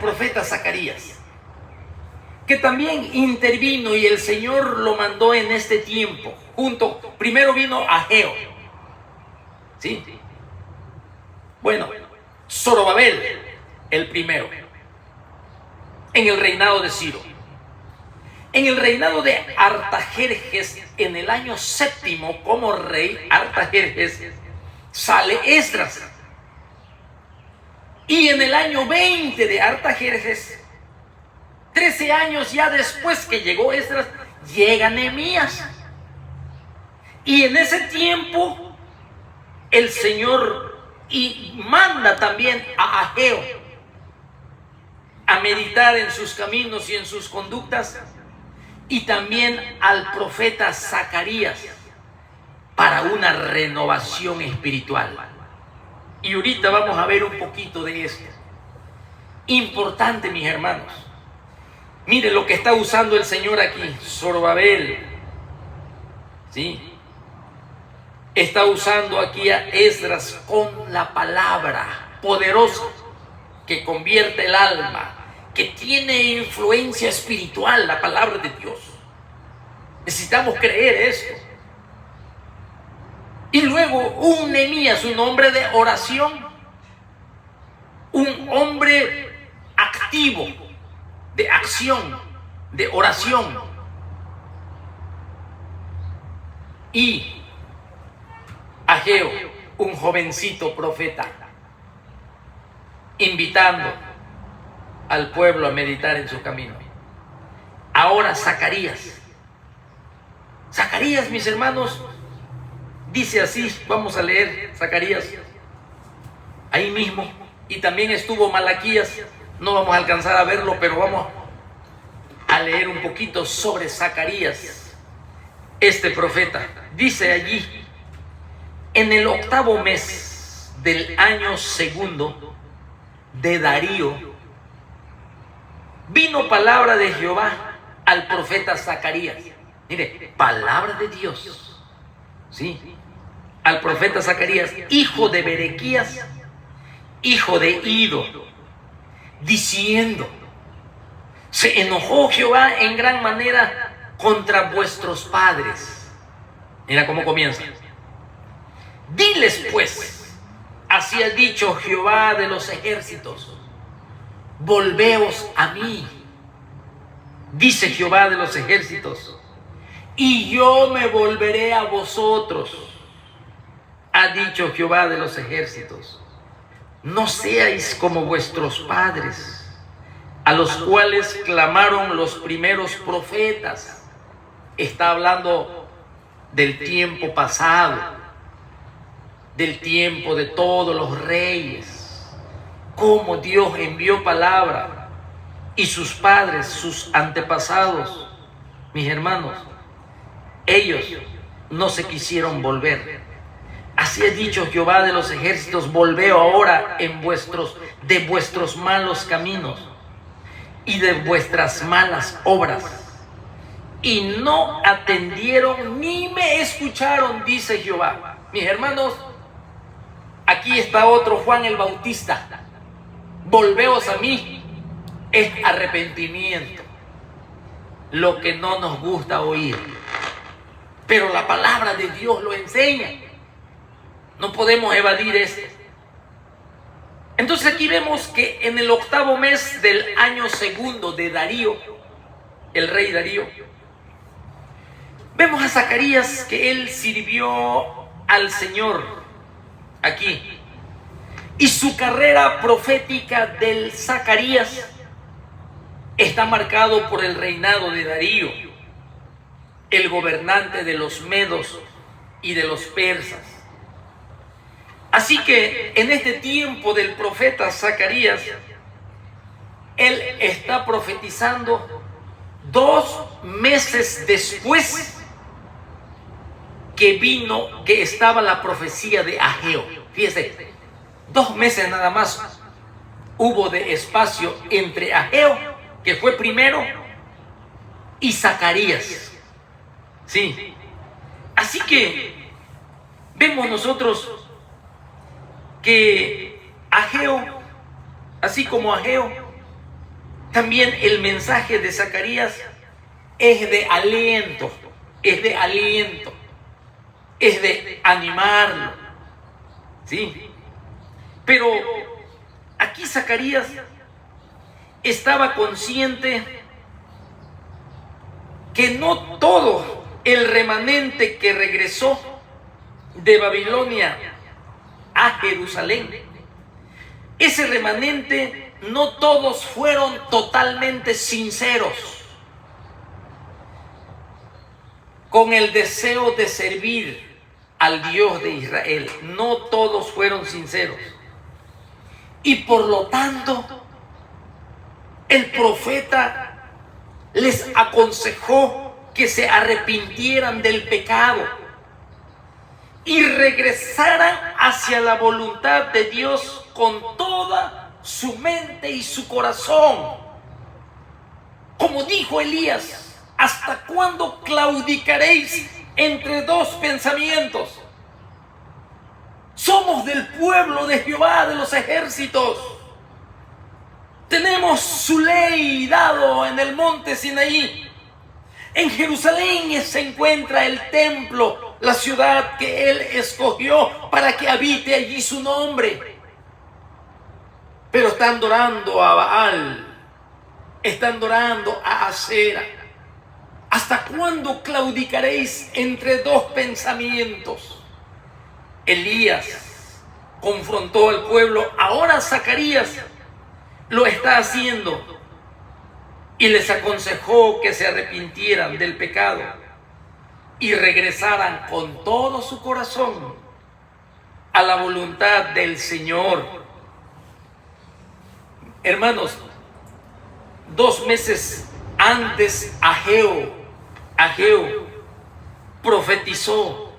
profeta Zacarías, que también intervino y el Señor lo mandó en este tiempo. Primero vino Ageo, ¿sí? Bueno, Zorobabel, el primero, en el reinado de Ciro. En el reinado de Artajerjes, en el año 7 como rey Artajerjes, sale Esdras. Y en el año 20 de Artajerjes, 13 años ya después que llegó Esdras, llega Nehemías. Y en ese tiempo el Señor manda también a Ageo a meditar en sus caminos y en sus conductas, y también al profeta Zacarías para una renovación espiritual. Y ahorita vamos a ver un poquito de esto. Importante, mis hermanos. Mire lo que está usando el Señor aquí. Zorobabel, ¿sí? Está usando aquí a Esdras con la palabra poderosa que convierte el alma, que tiene influencia espiritual, la palabra de Dios. Necesitamos creer esto. Y luego un Nehemías, un hombre de oración, un hombre activo, de acción, de oración. Y Ageo, un jovencito profeta, invitando al pueblo a meditar en su camino. Ahora Zacarías, mis hermanos, dice así, vamos a leer Zacarías, ahí mismo, y también estuvo Malaquías, no vamos a alcanzar a verlo, pero vamos a leer un poquito sobre Zacarías, este profeta. Dice allí: en el 8º mes del año 2 de Darío, vino palabra de Jehová al profeta Zacarías. Mire, palabra de Dios, ¿sí? Al profeta Zacarías, hijo de Berequías, hijo de Ido, diciendo: se enojó Jehová en gran manera contra vuestros padres. Mira cómo comienza. Diles pues, así ha dicho Jehová de los ejércitos: volveos a mí, dice Jehová de los ejércitos, y yo me volveré a vosotros, ha dicho Jehová de los ejércitos. No seáis como vuestros padres, a los cuales clamaron los primeros profetas. Está hablando del tiempo pasado, del tiempo de todos los reyes, cómo Dios envió palabra, y sus padres, sus antepasados, mis hermanos, ellos no se quisieron volver. Así ha dicho Jehová de los ejércitos: volveo ahora de vuestros malos caminos y de vuestras malas obras. Y no atendieron ni me escucharon, dice Jehová. Mis hermanos, aquí está otro Juan el Bautista. Volveos a mí, es arrepentimiento, lo que no nos gusta oír, pero la palabra de Dios lo enseña. No podemos evadir esto. Entonces aquí vemos que en el 8º mes del año 2 de Darío, el rey Darío, vemos a Zacarías que él sirvió al Señor aquí. Y su carrera profética del Zacarías está marcado por el reinado de Darío, el gobernante de los medos y de los persas. Así que en este tiempo del profeta Zacarías, él está profetizando 2 meses después que estaba la profecía de Ageo. Fíjese, 2 meses nada más hubo de espacio entre Ageo, que fue primero, y Zacarías. Sí. Así que vemos nosotros que Ageo, así como Ageo, también el mensaje de Zacarías es de aliento, es de aliento, es de animarlo, ¿sí? Pero aquí Zacarías estaba consciente que no todo el remanente que regresó de Babilonia a Jerusalén, ese remanente, no todos fueron totalmente sinceros con el deseo de servir al Dios de Israel. No todos fueron sinceros. Y por lo tanto, el profeta les aconsejó que se arrepintieran del pecado y regresaran hacia la voluntad de Dios con toda su mente y su corazón. Como dijo Elías, ¿hasta cuándo claudicaréis entre dos pensamientos? Somos del pueblo de Jehová de los ejércitos. Tenemos su ley dado en el monte Sinaí. En Jerusalén se encuentra el templo, la ciudad que Él escogió para que habite allí su nombre. Pero están adorando a Baal, están adorando a Asera. ¿Hasta cuándo claudicaréis entre dos pensamientos? Elías confrontó al pueblo. Ahora Zacarías lo está haciendo y les aconsejó que se arrepintieran del pecado y regresaran con todo su corazón a la voluntad del Señor. Hermanos, 2 meses antes Ageo profetizó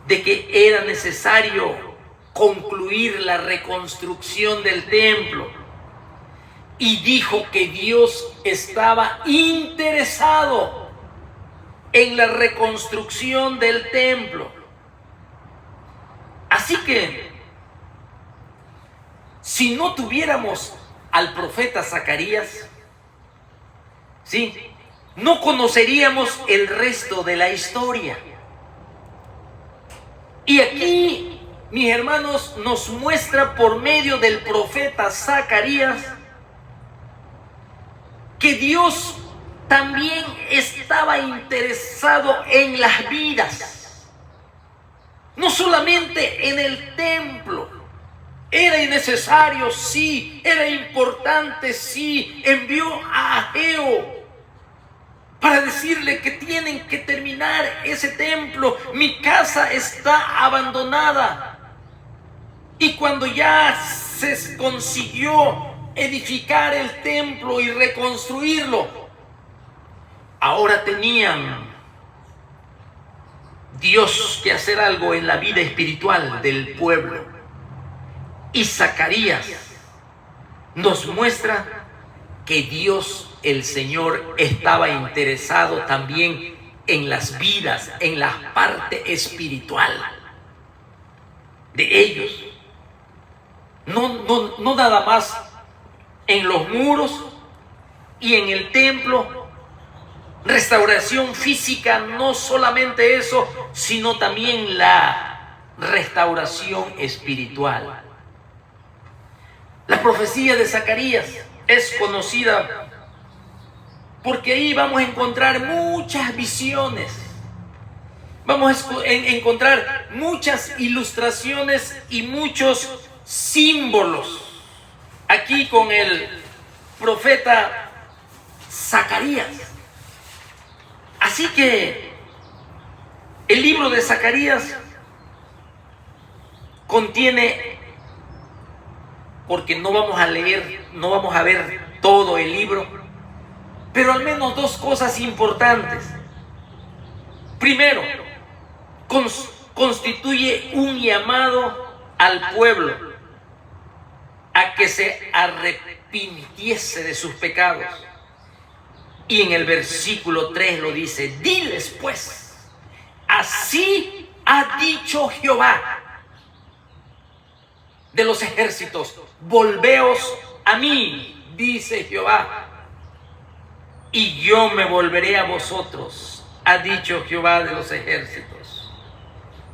de que era necesario concluir la reconstrucción del templo y dijo que Dios estaba interesado en la reconstrucción del templo. Así que si no tuviéramos al profeta Zacarías, ¿sí?, no conoceríamos el resto de la historia. Y aquí, mis hermanos, nos muestra por medio del profeta Zacarías que Dios también estaba interesado en las vidas, no solamente en el templo. Era necesario, sí, era importante, sí. Envió a Ageo para decirle que tienen que terminar ese templo. Mi casa está abandonada. Y cuando ya se consiguió edificar el templo y reconstruirlo, ahora tenían Dios que hacer algo en la vida espiritual del pueblo. Y Zacarías nos muestra que Dios, el Señor, estaba interesado también en las vidas, en la parte espiritual de ellos. No nada más en los muros y en el templo. Restauración física, no solamente eso, sino también la restauración espiritual. La profecía de Zacarías es conocida porque ahí vamos a encontrar muchas visiones, vamos a encontrar muchas ilustraciones y muchos símbolos aquí con el profeta Zacarías. Así que el libro de Zacarías contiene, porque no vamos a leer, no vamos a ver todo el libro, pero al menos 2 cosas importantes. Primero, constituye un llamado al pueblo a que se arrepintiese de sus pecados. Y en el versículo 3 lo dice: diles pues, así ha dicho Jehová de los ejércitos, volveos a mí, dice Jehová, y yo me volveré a vosotros, ha dicho Jehová de los ejércitos.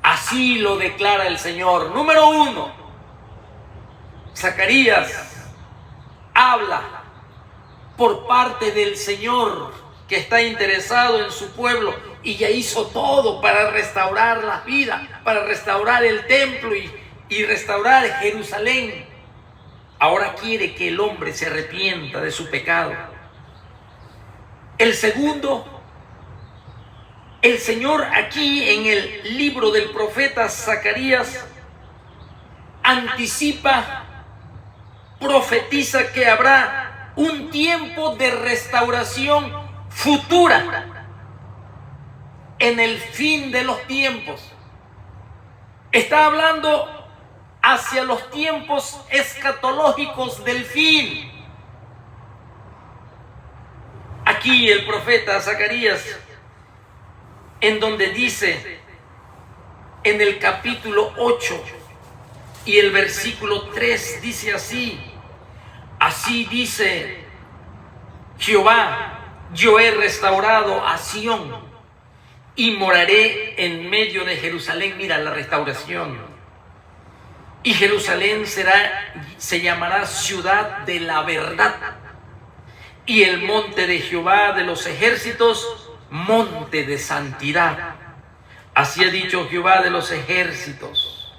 Así lo declara el Señor. Número 1, Zacarías habla por parte del Señor, que está interesado en su pueblo y ya hizo todo para restaurar la vida, para restaurar el templo y restaurar Jerusalén. Ahora quiere que el hombre se arrepienta de su pecado. El segundo, el Señor aquí en el libro del profeta Zacarías anticipa, profetiza que habrá un tiempo de restauración futura en el fin de los tiempos. Está hablando hacia los tiempos escatológicos del fin. Aquí el profeta Zacarías, en donde dice en el capítulo 8 y el versículo 3, dice así: así dice Jehová, yo he restaurado a Sión y moraré en medio de Jerusalén. Mira la restauración. Y Jerusalén se llamará ciudad de la verdad, y el monte de Jehová de los ejércitos, monte de santidad. Así ha dicho Jehová de los ejércitos.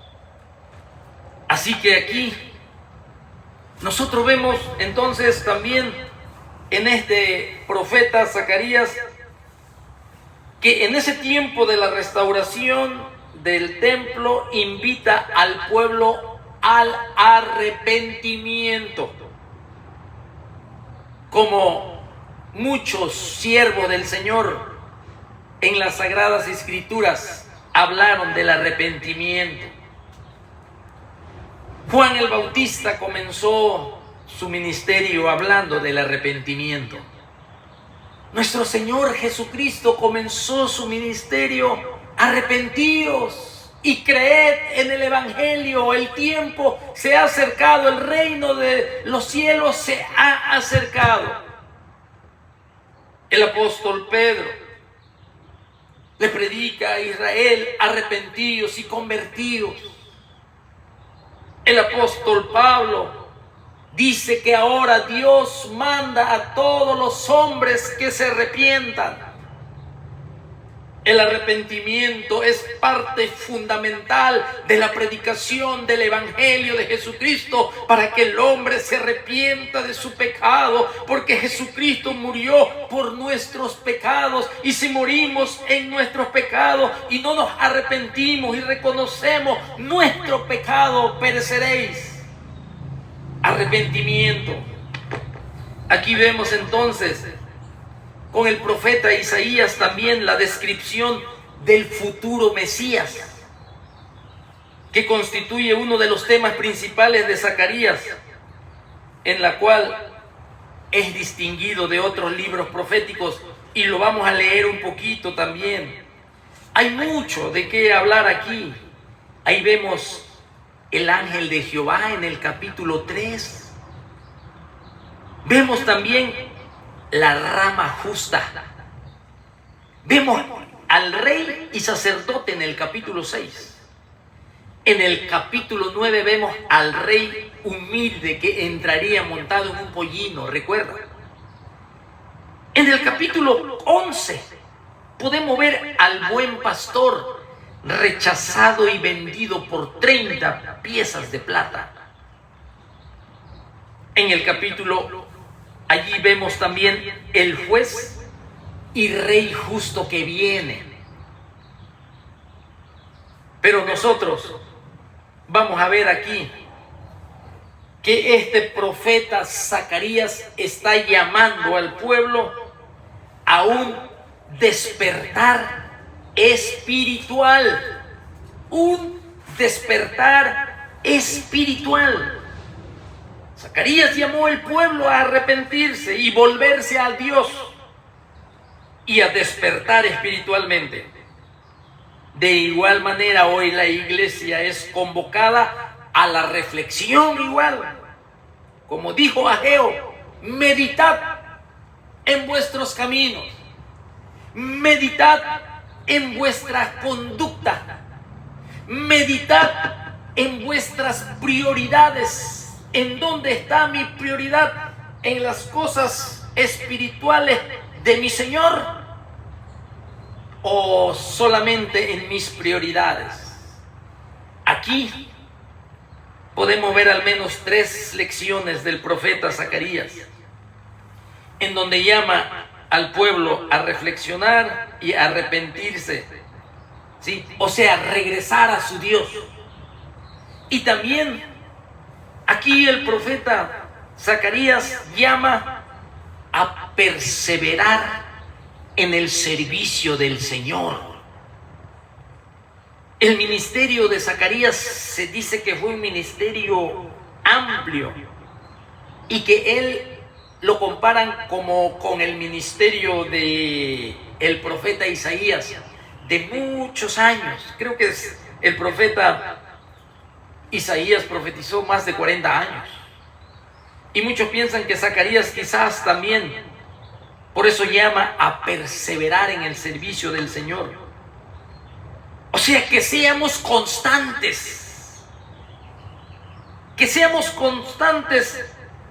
Así que aquí nosotros vemos entonces también en este profeta Zacarías que en ese tiempo de la restauración del templo invita al pueblo al arrepentimiento. Como muchos siervos del Señor en las Sagradas Escrituras hablaron del arrepentimiento. Juan el Bautista comenzó su ministerio hablando del arrepentimiento. Nuestro Señor Jesucristo comenzó su ministerio: arrepentíos y creed en el Evangelio. El tiempo se ha acercado, el reino de los cielos se ha acercado. El apóstol Pedro le predica a Israel: arrepentíos y convertíos. El apóstol Pablo dice que ahora Dios manda a todos los hombres que se arrepientan. El arrepentimiento es parte fundamental de la predicación del Evangelio de Jesucristo, para que el hombre se arrepienta de su pecado, porque Jesucristo murió por nuestros pecados, y si morimos en nuestros pecados y no nos arrepentimos y reconocemos nuestro pecado, pereceréis. Arrepentimiento. Aquí vemos entonces con el profeta Isaías también la descripción del futuro Mesías, que constituye uno de los temas principales de Zacarías, en la cual es distinguido de otros libros proféticos, y lo vamos a leer un poquito también. Hay mucho de qué hablar aquí. Ahí vemos el ángel de Jehová en el capítulo 3. Vemos también la rama justa. Vemos al rey y sacerdote en el capítulo 6. En el capítulo 9 vemos al rey humilde que entraría montado en un pollino, ¿recuerda? En el capítulo 11 podemos ver al buen pastor rechazado y vendido por 30 piezas de plata. En el capítulo, allí vemos también el juez y rey justo que viene. Pero nosotros vamos a ver aquí que este profeta Zacarías está llamando al pueblo a un despertar espiritual. Un despertar espiritual. Zacarías llamó al pueblo a arrepentirse y volverse a Dios y a despertar espiritualmente. De igual manera, hoy la iglesia es convocada a la reflexión igual. Como dijo Ageo, meditad en vuestros caminos, meditad en vuestra conducta, meditad en vuestras prioridades. ¿En dónde está mi prioridad? ¿En las cosas espirituales de mi Señor o solamente en mis prioridades? Aquí podemos ver al menos 3 lecciones del profeta Zacarías, en donde llama al pueblo a reflexionar y a arrepentirse, ¿sí? O sea, regresar a su Dios. Y también aquí el profeta Zacarías llama a perseverar en el servicio del Señor. El ministerio de Zacarías se dice que fue un ministerio amplio y que él lo comparan como con el ministerio de el profeta Isaías de muchos años. Creo que el profeta Isaías profetizó más de 40 años. Y muchos piensan que Zacarías quizás también. Por eso llama a perseverar en el servicio del Señor. O sea, que seamos constantes. Que seamos constantes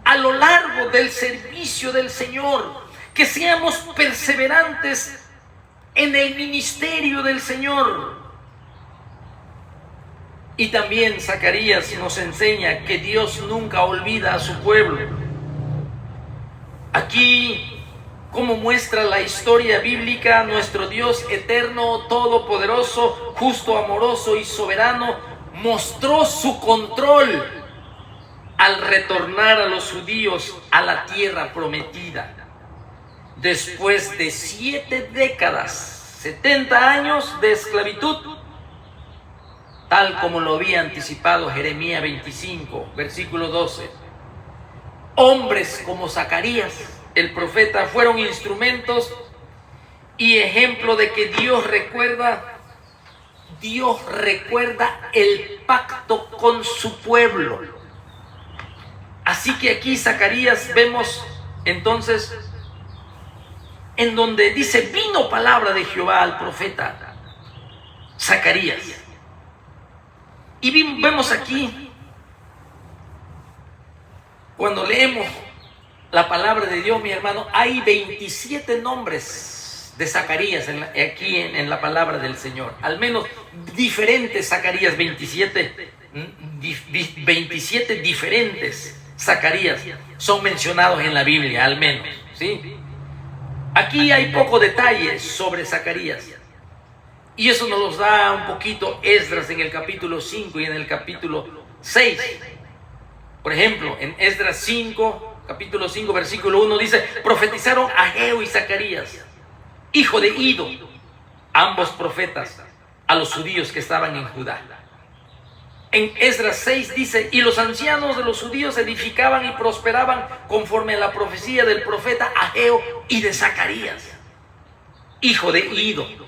a lo largo del servicio del Señor. Que seamos perseverantes en el ministerio del Señor. Y también Zacarías nos enseña que Dios nunca olvida a su pueblo. Aquí, como muestra la historia bíblica, nuestro Dios eterno, todopoderoso, justo, amoroso y soberano, mostró su control al retornar a los judíos a la tierra prometida. Después de 7 décadas, 70 años de esclavitud, tal como lo había anticipado Jeremías 25, versículo 12. Hombres como Zacarías, el profeta, fueron instrumentos y ejemplo de que Dios recuerda el pacto con su pueblo. Así que aquí Zacarías vemos entonces en donde dice: vino palabra de Jehová al profeta Zacarías. Y vemos aquí, cuando leemos la palabra de Dios, mi hermano, hay 27 nombres de Zacarías aquí en la palabra del Señor. Al menos diferentes Zacarías, 27 diferentes Zacarías son mencionados en la Biblia, al menos, ¿sí? Aquí hay poco detalle sobre Zacarías. Y eso nos los da un poquito Esdras en el capítulo 5 y en el capítulo 6. Por ejemplo, en Esdras 5, capítulo 5, versículo 1 dice: profetizaron Ageo y Zacarías, hijo de Ido, ambos profetas, a los judíos que estaban en Judá. En Esdras 6 dice: y los ancianos de los judíos edificaban y prosperaban conforme a la profecía del profeta Ageo y de Zacarías, hijo de Ido.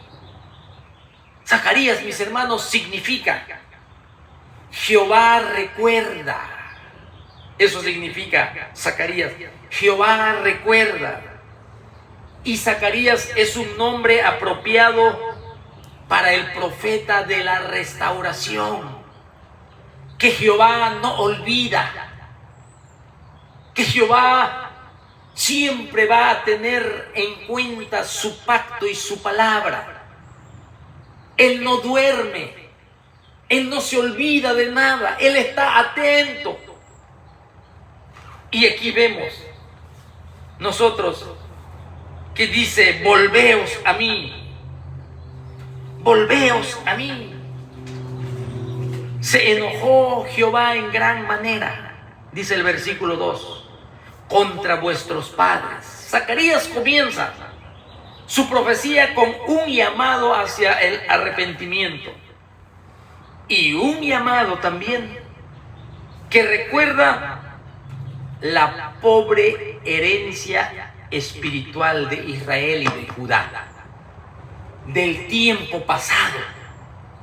Zacarías, mis hermanos, significa Jehová recuerda. Eso significa Zacarías, Jehová recuerda. Y Zacarías es un nombre apropiado para el profeta de la restauración, que Jehová no olvida, que Jehová siempre va a tener en cuenta su pacto y su palabra. Él no duerme, Él no se olvida de nada, Él está atento. Y aquí vemos nosotros que dice: volveos a mí, volveos a mí. Se enojó Jehová en gran manera, dice el versículo 2, contra vuestros padres. Zacarías comienza su profecía con un llamado hacia el arrepentimiento y un llamado también que recuerda la pobre herencia espiritual de Israel y de Judá del tiempo pasado.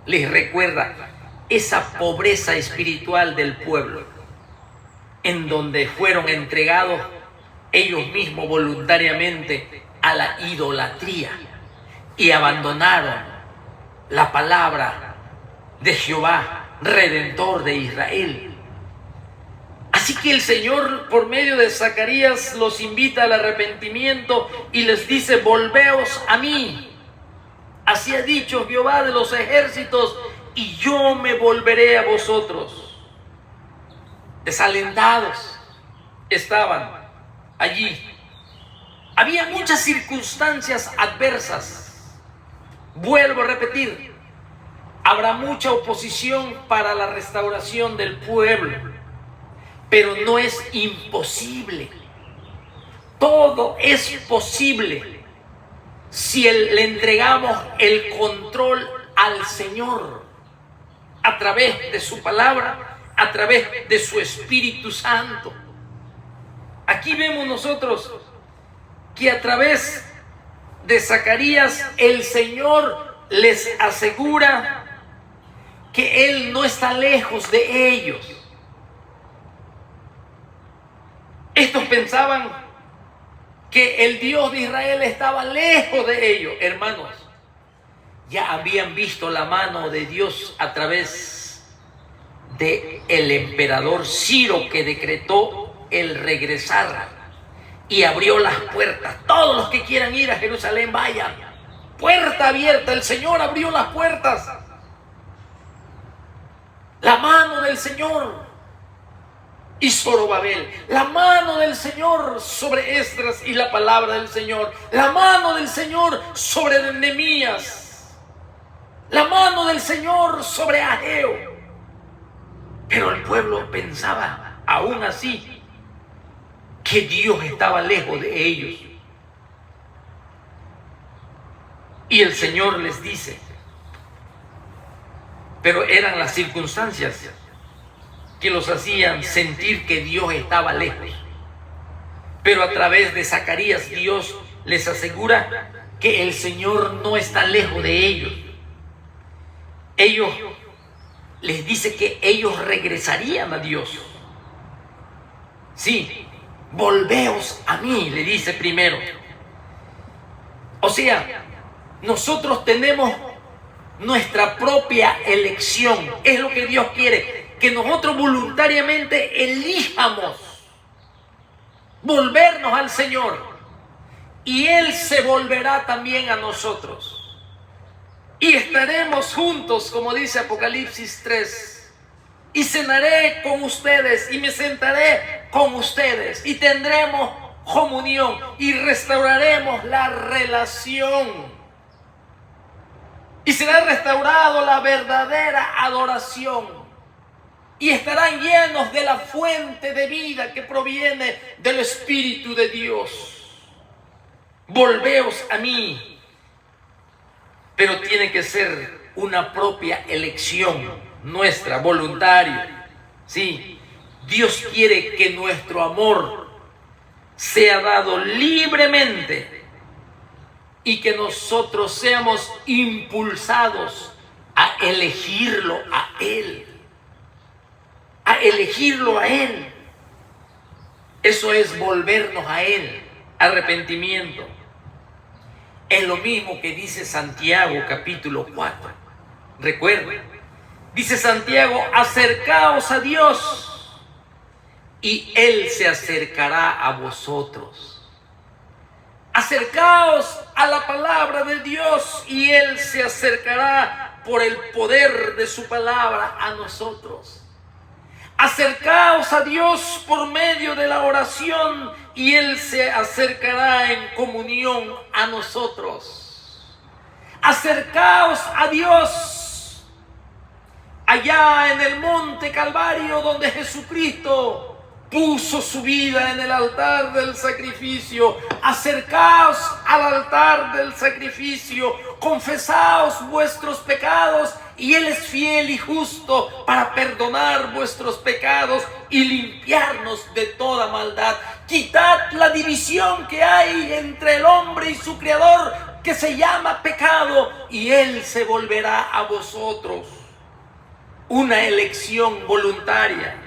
Les recuerda esa pobreza espiritual del pueblo, en donde fueron entregados ellos mismos voluntariamente a la idolatría y abandonaron la palabra de Jehová, Redentor de Israel. Así que el Señor, por medio de Zacarías, los invita al arrepentimiento y les dice: volveos a mí. Así ha dicho Jehová de los ejércitos, y yo me volveré a vosotros. Desalentados estaban allí. Había muchas circunstancias adversas. Vuelvo a repetir, habrá mucha oposición para la restauración del pueblo, pero no es imposible. Todo es posible si le entregamos el control al Señor a través de su palabra, a través de su Espíritu Santo. Aquí vemos nosotros que a través de Zacarías el Señor les asegura que Él no está lejos de ellos. Estos pensaban que el Dios de Israel estaba lejos de ellos. Hermanos, ya habían visto la mano de Dios a través del emperador Ciro, que decretó el regresar y abrió las puertas. Todos los que quieran ir a Jerusalén, vayan. Puerta abierta, el Señor abrió las puertas. La mano del Señor. Y Zorobabel, la mano del Señor sobre Esdras y la palabra del Señor, la mano del Señor sobre Nehemías, la mano del Señor sobre Ageo. Pero el pueblo pensaba aún así que Dios estaba lejos de ellos. Y el Señor les dice, pero eran las circunstancias que los hacían sentir que Dios estaba lejos. Pero a través de Zacarías, Dios les asegura que el Señor no está lejos de ellos. Les dice que ellos regresarían a Dios. Sí, volveos a mí, le dice primero. O sea, nosotros tenemos nuestra propia elección. Es lo que Dios quiere, que nosotros voluntariamente elijamos volvernos al Señor, y Él se volverá también a nosotros, y estaremos juntos, como dice Apocalipsis 3, y cenaré con ustedes y me sentaré con ustedes y tendremos comunión y restauraremos la relación. Y será restaurado la verdadera adoración. Y estarán llenos de la fuente de vida que proviene del Espíritu de Dios. Volveos a mí. Pero tiene que ser una propia elección nuestra, voluntaria. Sí, Dios quiere que nuestro amor sea dado libremente y que nosotros seamos impulsados a elegirlo a Él. A elegirlo a Él. Eso es volvernos a Él. Arrepentimiento. Es lo mismo que dice Santiago capítulo 4. Recuerden, dice Santiago: acercaos a Dios y Él se acercará a vosotros. Acercaos a la palabra de Dios y Él se acercará por el poder de su palabra a nosotros. Acercaos a Dios por medio de la oración y Él se acercará en comunión a nosotros. Acercaos a Dios allá en el monte Calvario, donde Jesucristo puso su vida en el altar del sacrificio. Acercaos al altar del sacrificio, confesaos vuestros pecados y Él es fiel y justo para perdonar vuestros pecados y limpiarnos de toda maldad. Quitad la división que hay entre el hombre y su Creador, que se llama pecado, y Él se volverá a vosotros. Una elección voluntaria.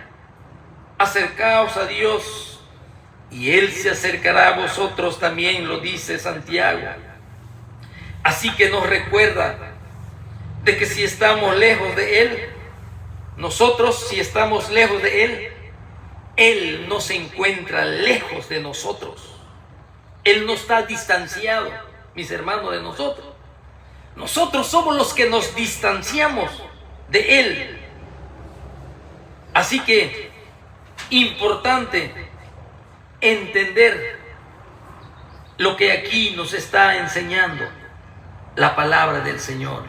Acercaos a Dios y Él se acercará a vosotros también, lo dice Santiago. Así que nos recuerda de que si estamos lejos de Él, nosotros si estamos lejos de Él, Él no se encuentra lejos de nosotros. Él no está distanciado, mis hermanos, de nosotros. Nosotros somos los que nos distanciamos de Él. Así que, importante entender lo que aquí nos está enseñando la palabra del Señor.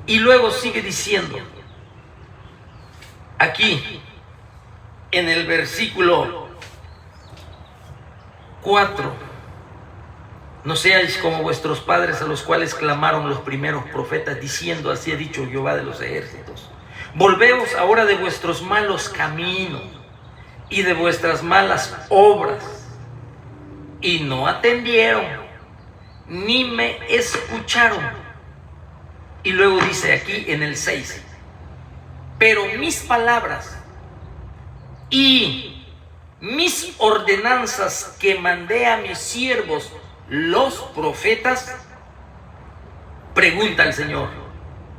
Y luego sigue diciendo, aquí, en el versículo 4, no seáis como vuestros padres, a los cuales clamaron los primeros profetas, diciendo, así ha dicho Jehová de los ejércitos, volveos ahora de vuestros malos caminos y de vuestras malas obras. Y no atendieron, ni me escucharon. Y luego dice aquí en el 6, pero mis palabras y mis ordenanzas que mandé a mis siervos los profetas, pregunta el Señor,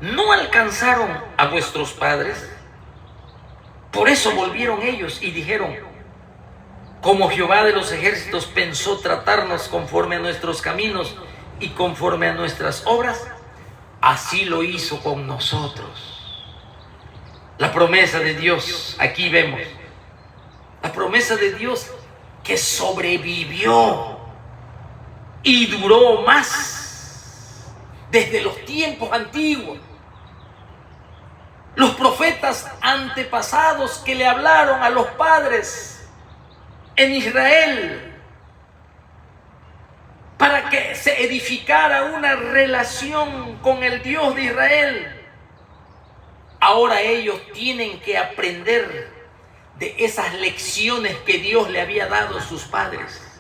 ¿no alcanzaron a vuestros padres? Por eso volvieron ellos y dijeron, como Jehová de los ejércitos pensó tratarnos conforme a nuestros caminos y conforme a nuestras obras, así lo hizo con nosotros. La promesa de Dios, aquí vemos, la promesa de Dios que sobrevivió y duró más desde los tiempos antiguos. Los profetas antepasados que le hablaron a los padres en Israel para que se edificara una relación con el Dios de Israel, ahora ellos tienen que aprender de esas lecciones que Dios le había dado a sus padres.